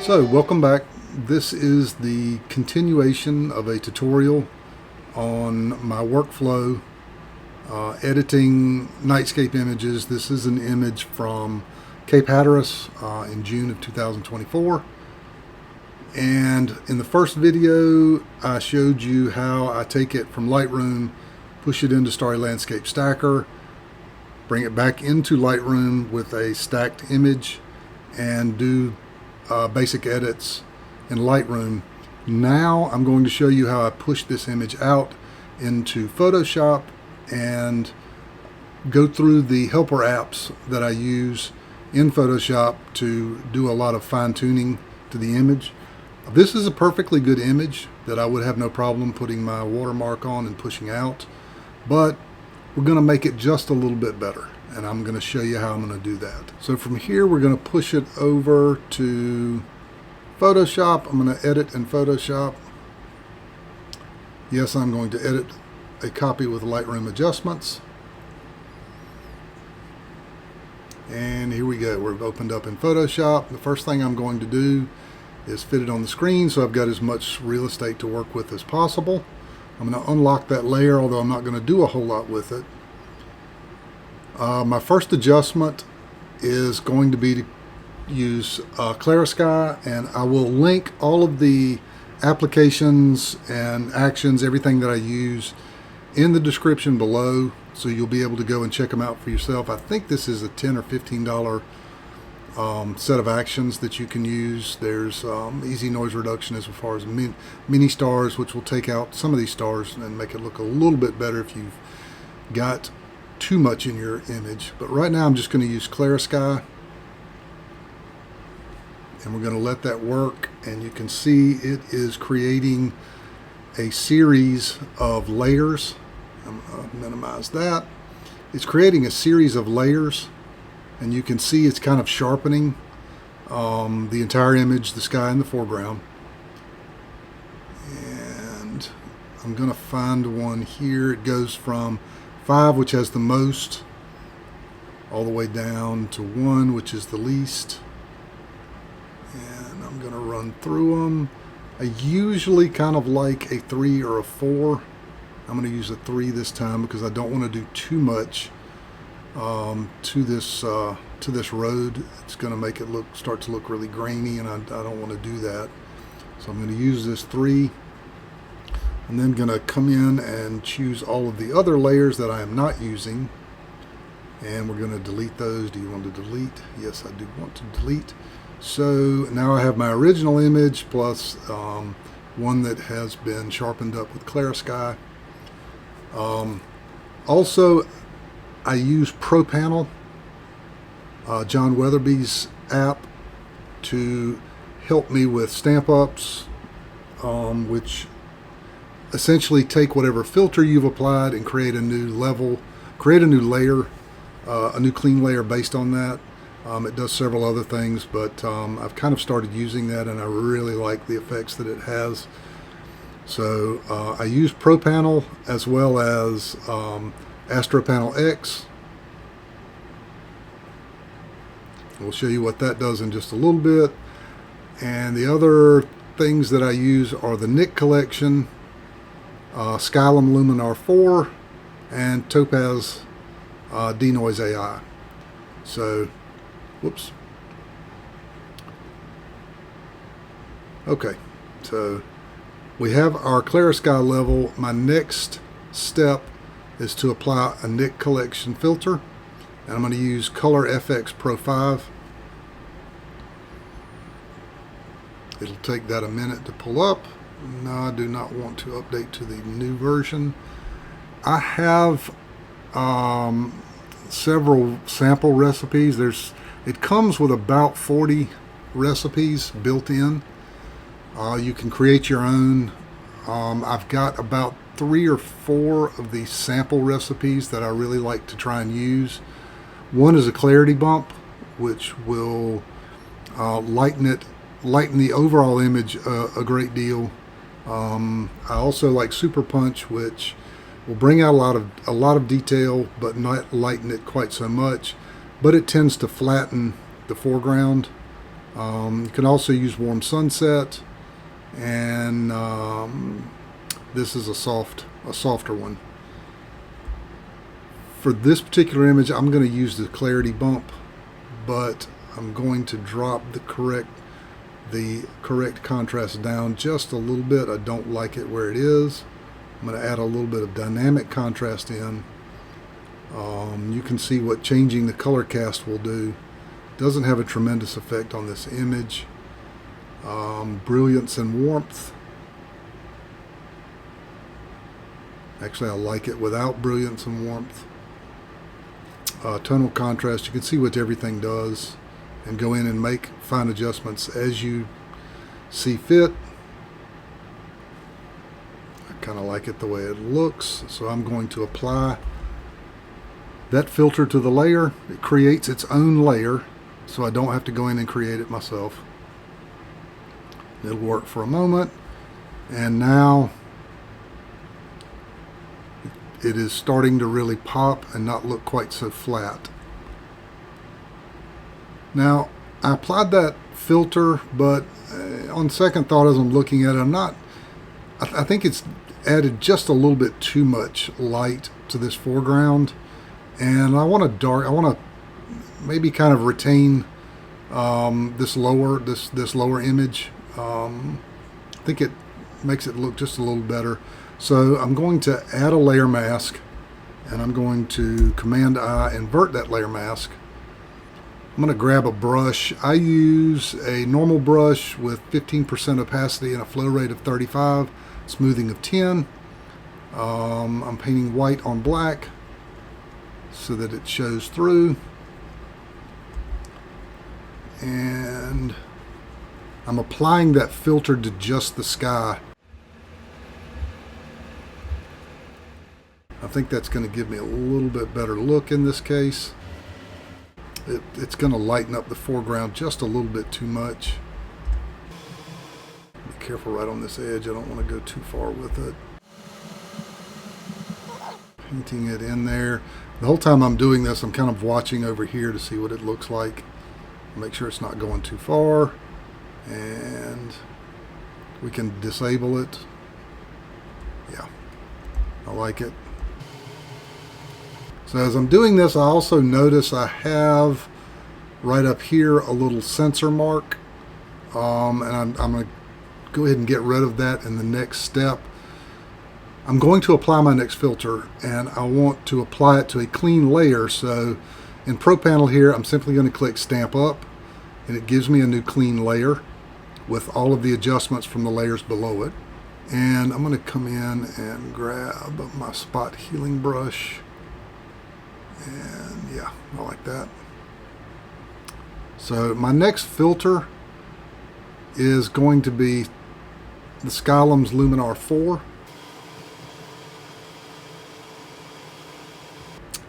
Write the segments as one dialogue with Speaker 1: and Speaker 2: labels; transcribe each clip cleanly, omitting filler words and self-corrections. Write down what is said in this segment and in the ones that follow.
Speaker 1: So welcome back. This is the continuation of a tutorial on my workflow editing Nightscape images. This is an image from Cape Hatteras in June of 2024. And in the first video I showed you how I take it from Lightroom, push it into Starry Landscape Stacker, bring it back into Lightroom with a stacked image, and do basic edits in Lightroom. Now I'm going to show you how I push this image out into Photoshop and go through the helper apps that I use in Photoshop to do a lot of fine-tuning to the image. This is a perfectly good image that I would have no problem putting my watermark on and pushing out, but we're going to make it just a little bit better, and I'm going to show you how I'm going to do that. So from here we're going to push it over to Photoshop. I'm going to edit in Photoshop. Yes, I'm going to edit a copy with Lightroom adjustments. And here we go. We're opened up in Photoshop. The first thing I'm going to do is fit it on the screen so I've got as much real estate to work with as possible. I'm going to unlock that layer, although I'm not going to do a whole lot with it. My first adjustment is going to be to use Clarisky, and I will link all of the applications and actions, everything that I use, in the description below, so you'll be able to go and check them out for yourself. I think this is a $10 or $15 set of actions that you can use. There's easy noise reduction as far as mini stars, which will take out some of these stars and make it look a little bit better if you've got too much in your image. But right now I'm just going to use Clarisky, and we're going to let that work, and you can see it is creating a series of layers. I'm going to minimize that. It's creating a series of layers, and you can see it's kind of sharpening the entire image, the sky in the foreground. And I'm going to find one here. It goes from 5, which has the most, all the way down to 1, which is the least. And I'm going to run through them. I usually kind of like a 3 or a 4. I'm going to use a 3 this time because I don't want to do too much to this road. It's going to make it start to look really grainy, and I don't want to do that. So I'm going to use this 3, and then going to come in and choose all of the other layers that I am not using, and we're going to delete those. Do you want to delete? Yes, I do want to delete. So now I have my original image plus one that has been sharpened up with Clarisky. Also, I use ProPanel, John Weatherby's app, to help me with stamp ups, which essentially take whatever filter you've applied and create a new level, create a new layer, a new clean layer based on that. It does several other things, but I've kind of started using that, and I really like the effects that it has. So I use ProPanel as well as Astropanel X. We'll show you what that does in just a little bit. And the other things that I use are the Nik Collection, Skylum Luminar 4, and Topaz Denoise AI. So, whoops. Okay, so we have our Clarisky level. My next step is to apply a Nik Collection filter, and I'm going to use Color FX Pro 5. It'll take that a minute to pull up. No, I do not want to update to the new version. I have several sample recipes. It comes with about 40 recipes built in. You can create your own. I've got about 3 or 4 of these sample recipes that I really like to try and use. One is a clarity bump, which will lighten the overall image a great deal. I also like Super Punch, which will bring out a lot of detail, but not lighten it quite so much. But it tends to flatten the foreground You can also use warm sunset, and this is a softer one. For this particular image, I'm going to use the clarity bump, but I'm going to drop the correct contrast down just a little bit. I don't like it where it is. I'm going to add a little bit of dynamic contrast in. You can see what changing the color cast will do. Doesn't have a tremendous effect on this image. Brilliance and warmth. Actually, I like it without brilliance and warmth. Tonal contrast, you can see what everything does, and go in and make fine adjustments as you see fit. I kind of like it the way it looks, so I'm going to apply that filter to the layer. It creates its own layer, so I don't have to go in and create it myself. It'll work for a moment, and now it is starting to really pop and not look quite so flat. Now, I applied that filter, but on second thought as I'm looking at it, I think it's added just a little bit too much light to this foreground, and I want to maybe kind of retain this lower image. I think it makes it look just a little better. So I'm going to add a layer mask, and I'm going to Command-I invert that layer mask. I'm going to grab a brush. I use a normal brush with 15% opacity and a flow rate of 35, smoothing of 10. I'm painting white on black so that it shows through. And I'm applying that filter to just the sky. I think that's going to give me a little bit better look in this case. It's going to lighten up the foreground just a little bit too much. Be careful right on this edge. I don't want to go too far with it. Painting it in there. The whole time I'm doing this, I'm kind of watching over here to see what it looks like. Make sure it's not going too far. And we can disable it. Yeah, I like it. So as I'm doing this, I also notice I have right up here a little sensor mark, and I'm going to go ahead and get rid of that in the next step. I'm going to apply my next filter, and I want to apply it to a clean layer. So in Pro Panel here, I'm simply going to click Stamp Up, and it gives me a new clean layer with all of the adjustments from the layers below it. And I'm going to come in and grab my spot healing brush. And yeah, I like that. So my next filter is going to be the Skylum's Luminar 4.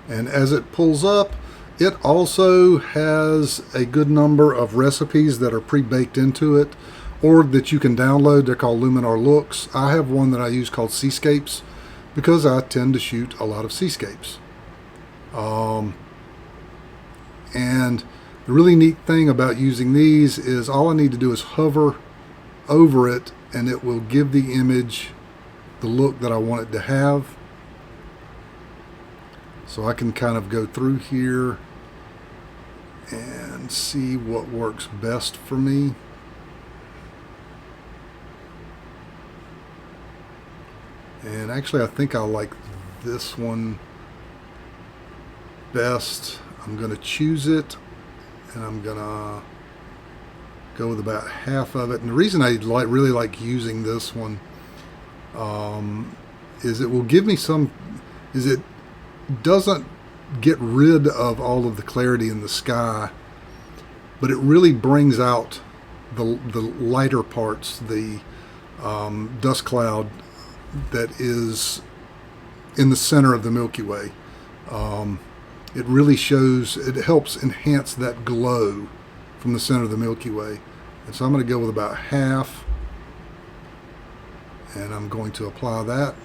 Speaker 1: And as it pulls up, it also has a good number of recipes that are pre-baked into it, or that you can download. They're called Luminar Looks. I have one that I use called Seascapes because I tend to shoot a lot of seascapes. And the really neat thing about using these is all I need to do is hover over it, and it will give the image the look that I want it to have. So I can kind of go through here and see what works best for me. And actually, I think I like this one best. I'm going to choose it, and I'm going to go with about half of it. And the reason I really like using this one is it will give me it doesn't get rid of all of the clarity in the sky, but it really brings out the lighter parts, the dust cloud that is in the center of the Milky Way. It really shows, it helps enhance that glow from the center of the Milky Way. And so I'm going to go with about half, and I'm going to apply that,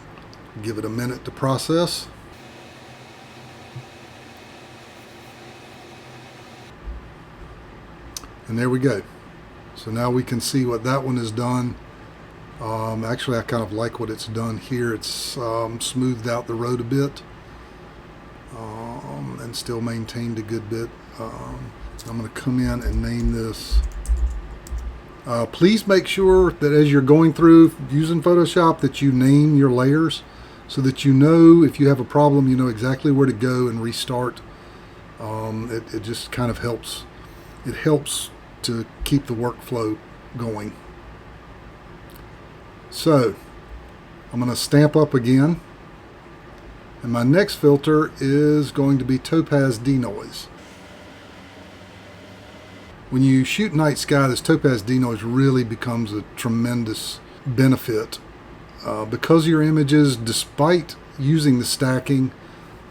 Speaker 1: give it a minute to process. And there we go. So now we can see what that one has done. Actually, I kind of like what it's done here. It's smoothed out the road a bit and still maintained a good bit. I'm going to come in and name this. Please make sure that as you're going through using Photoshop that you name your layers so that you know if you have a problem, you know exactly where to go and restart. It just kind of helps. It helps to keep the workflow going. So I'm going to stamp up again, and my next filter is going to be Topaz Denoise. When you shoot night sky, this Topaz Denoise really becomes a tremendous benefit because your images, despite using the stacking,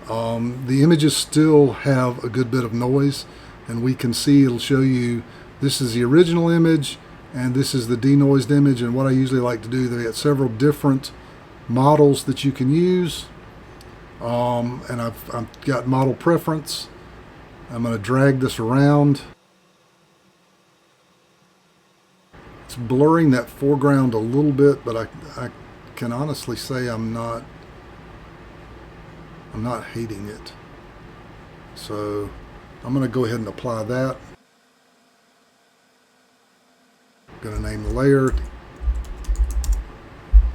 Speaker 1: the images still have a good bit of noise, and we can see it'll show you this is the original image and this is the denoised image. And what I usually like to do, they got several different models that you can use, and I've got model preference. I'm going to drag this around. It's blurring that foreground a little bit, but I can honestly say I'm not hating it. So I'm going to go ahead and apply that. I'm going to name the layer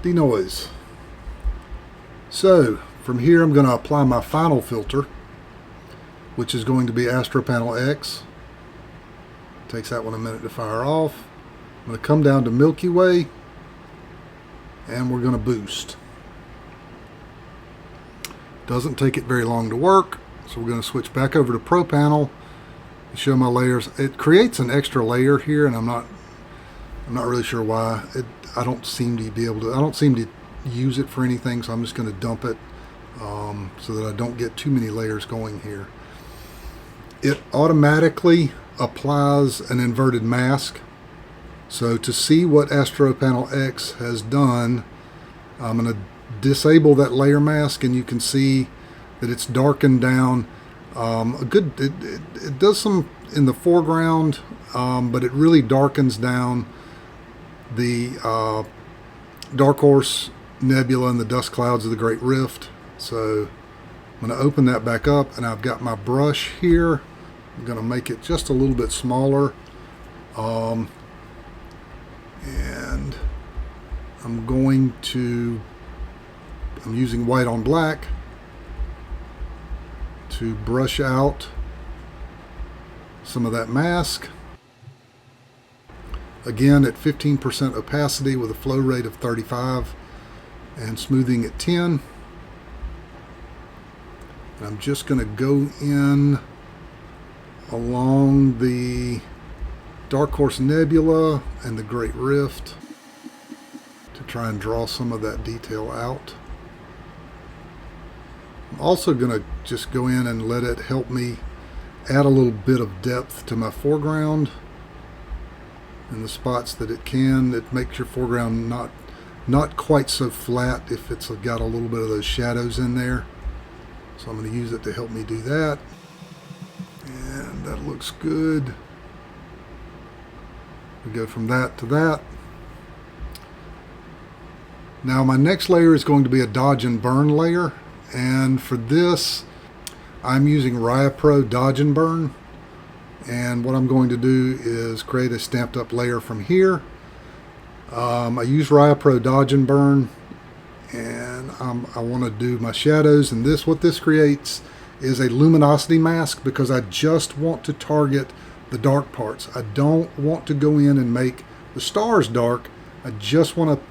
Speaker 1: Denoise. So from here I'm going to apply my final filter, which is going to be Astropanel X. Takes that one a minute to fire off. I'm going to come down to Milky Way, and we're going to boost. Doesn't take it very long to work, so we're going to switch back over to Pro Panel and show my layers. It creates an extra layer here, and I'm not really sure why. I don't seem to use it for anything, so I'm just going to dump it so that I don't get too many layers going here. It automatically applies an inverted mask. So to see what Astropanel X has done, I'm going to disable that layer mask, and you can see that it's darkened down it does some in the foreground, but it really darkens down the Dark Horse Nebula and the dust clouds of the Great Rift. So I'm going to open that back up, and I've got my brush here. I'm going to make it just a little bit smaller. And I'm using white on black to brush out some of that mask. Again at 15% opacity with a flow rate of 35 and smoothing at 10. And I'm just going to go in along the Dark Horse Nebula and the Great Rift to try and draw some of that detail out. I'm also going to just go in and let it help me add a little bit of depth to my foreground in the spots that it can. It makes your foreground not quite so flat if it's got a little bit of those shadows in there. So I'm going to use it to help me do that. And that looks good. We go from that to that. Now my next layer is going to be a dodge and burn layer, and for this I'm using Raya Pro Dodge and Burn, and what I'm going to do is create a stamped up layer from here. I use Raya Pro Dodge and Burn, and I want to do my shadows, and what this creates is a luminosity mask because I just want to target the dark parts. I don't want to go in and make the stars dark. I just want to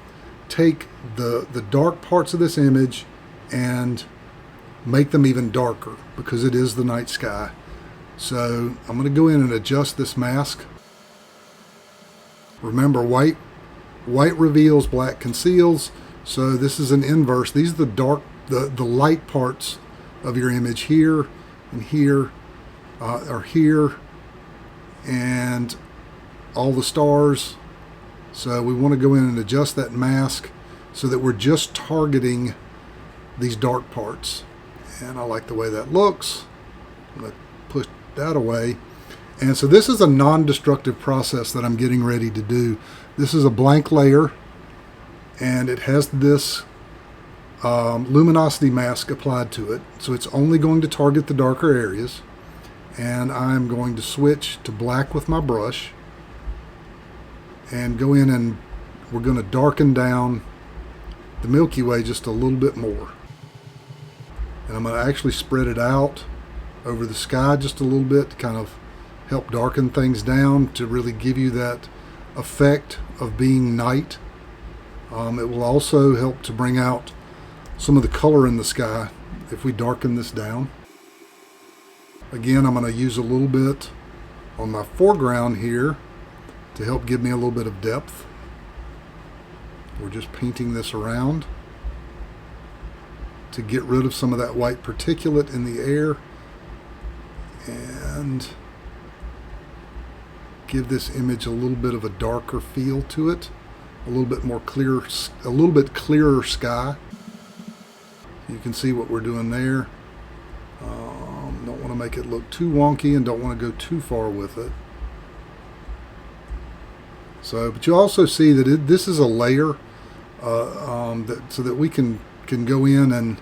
Speaker 1: take the dark parts of this image and make them even darker because it is the night sky. So I'm going to go in and adjust this mask. Remember, white reveals, black conceals. So this is an inverse. These are the light parts of your image here and here are here, and all the stars. So we want to go in and adjust that mask so that we're just targeting these dark parts. And I like the way that looks. I'm going to push that away. And so this is a non-destructive process that I'm getting ready to do. This is a blank layer, and it has this luminosity mask applied to it. So it's only going to target the darker areas. And I'm going to switch to black with my brush and go in, and we're going to darken down the Milky Way just a little bit more. And I'm going to actually spread it out over the sky just a little bit to kind of help darken things down, to really give you that effect of being night. It will also help to bring out some of the color in the sky if we darken this down. Again, I'm going to use a little bit on my foreground here to help give me a little bit of depth. We're just painting this around to get rid of some of that white particulate in the air and give this image a little bit of a darker feel to it, a little bit more clear, a little bit clearer sky. You can see what we're doing there. Don't want to make it look too wonky and don't want to go too far with it. So, but you also see that this is a layer, so that we can go in and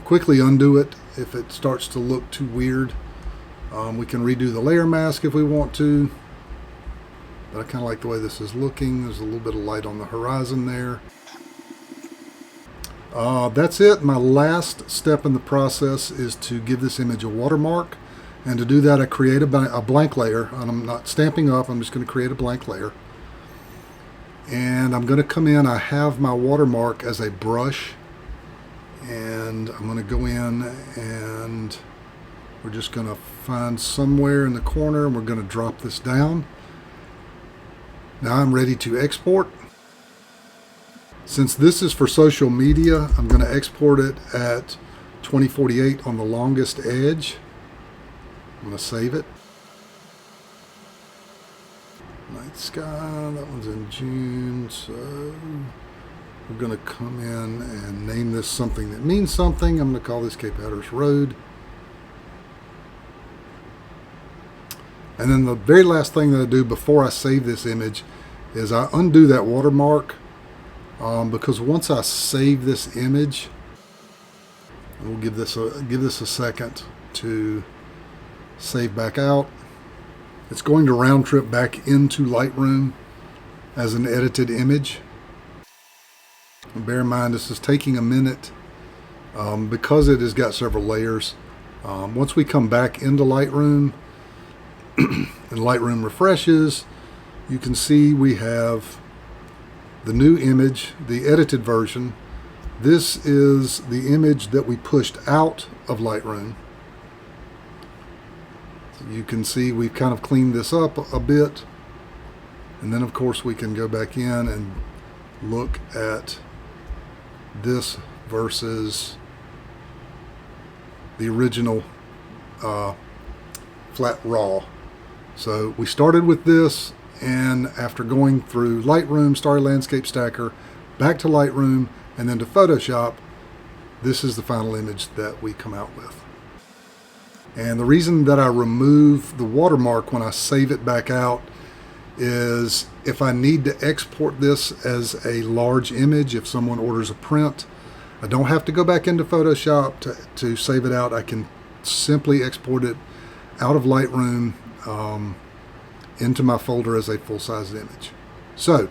Speaker 1: quickly undo it if it starts to look too weird. We can redo the layer mask if we want to, but I kind of like the way this is looking. There's a little bit of light on the horizon there. That's it. My last step in the process is to give this image a watermark, and to do that I create a blank layer, and I'm not stamping up, I'm just going to create a blank layer. And I'm going to come in, I have my watermark as a brush, and I'm going to go in and we're just going to find somewhere in the corner and we're going to drop this down. Now I'm ready to export. Since this is for social media, I'm going to export it at 2048 on the longest edge. I'm going to save it. Night sky, that one's in June, so we're going to come in and name this something that means something. I'm going to call this Cape Hatteras Road. And then the very last thing that I do before I save this image is I undo that watermark, because once I save this image, we'll give this a second to save back out. It's going to round trip back into Lightroom as an edited image. And bear in mind, this is taking a minute because it has got several layers. Once we come back into Lightroom and Lightroom refreshes, you can see we have the new image, the edited version. This is the image that we pushed out of Lightroom. You can see we've kind of cleaned this up a bit, and then of course we can go back in and look at this versus the original flat raw. So we started with this, and after going through Lightroom, Starry Landscape Stacker, back to Lightroom, and then to Photoshop, this is the final image that we come out with. And the reason that I remove the watermark when I save it back out is if I need to export this as a large image, if someone orders a print, I don't have to go back into Photoshop to save it out. I can simply export it out of Lightroom into my folder as a full-size image. So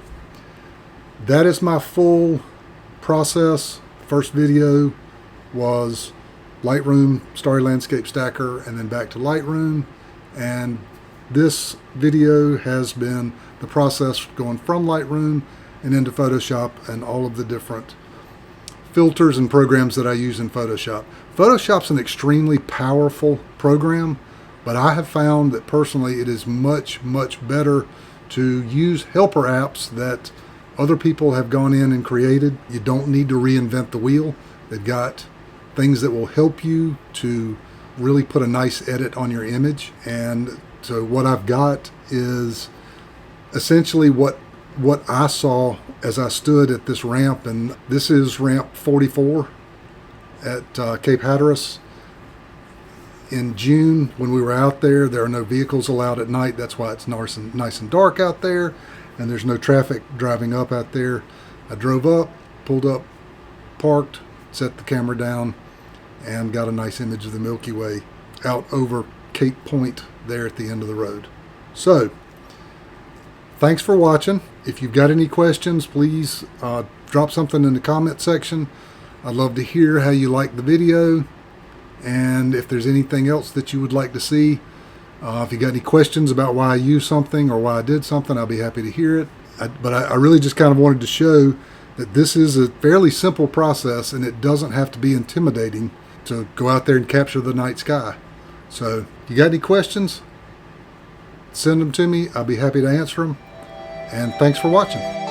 Speaker 1: that is my full process. First video was Lightroom, Starry Landscape Stacker, and then back to Lightroom. And this video has been the process going from Lightroom and into Photoshop and all of the different filters and programs that I use in Photoshop. Photoshop's an extremely powerful program, but I have found that personally it is much, much better to use helper apps that other people have gone in and created. You don't need to reinvent the wheel. They've got things that will help you to really put a nice edit on your image. And so what I've got is essentially what I saw as I stood at this ramp, and this is ramp 44 at Cape Hatteras. in June when we were out there, there are no vehicles allowed at night. That's why it's nice and dark out there, and there's no traffic driving up out there. I drove up, pulled up, parked, set the camera down, and got a nice image of the Milky Way out over Cape Point there at the end of the road. So, thanks for watching. If you've got any questions, please drop something in the comment section. I'd love to hear how you like the video, and if there's anything else that you would like to see. If you got any questions about why I used something or why I did something, I'll be happy to hear it. But I really just kind of wanted to show that this is a fairly simple process, and it doesn't have to be intimidating to go out there and capture the night sky. So, if you got any questions, send them to me. I'll be happy to answer them. And thanks for watching.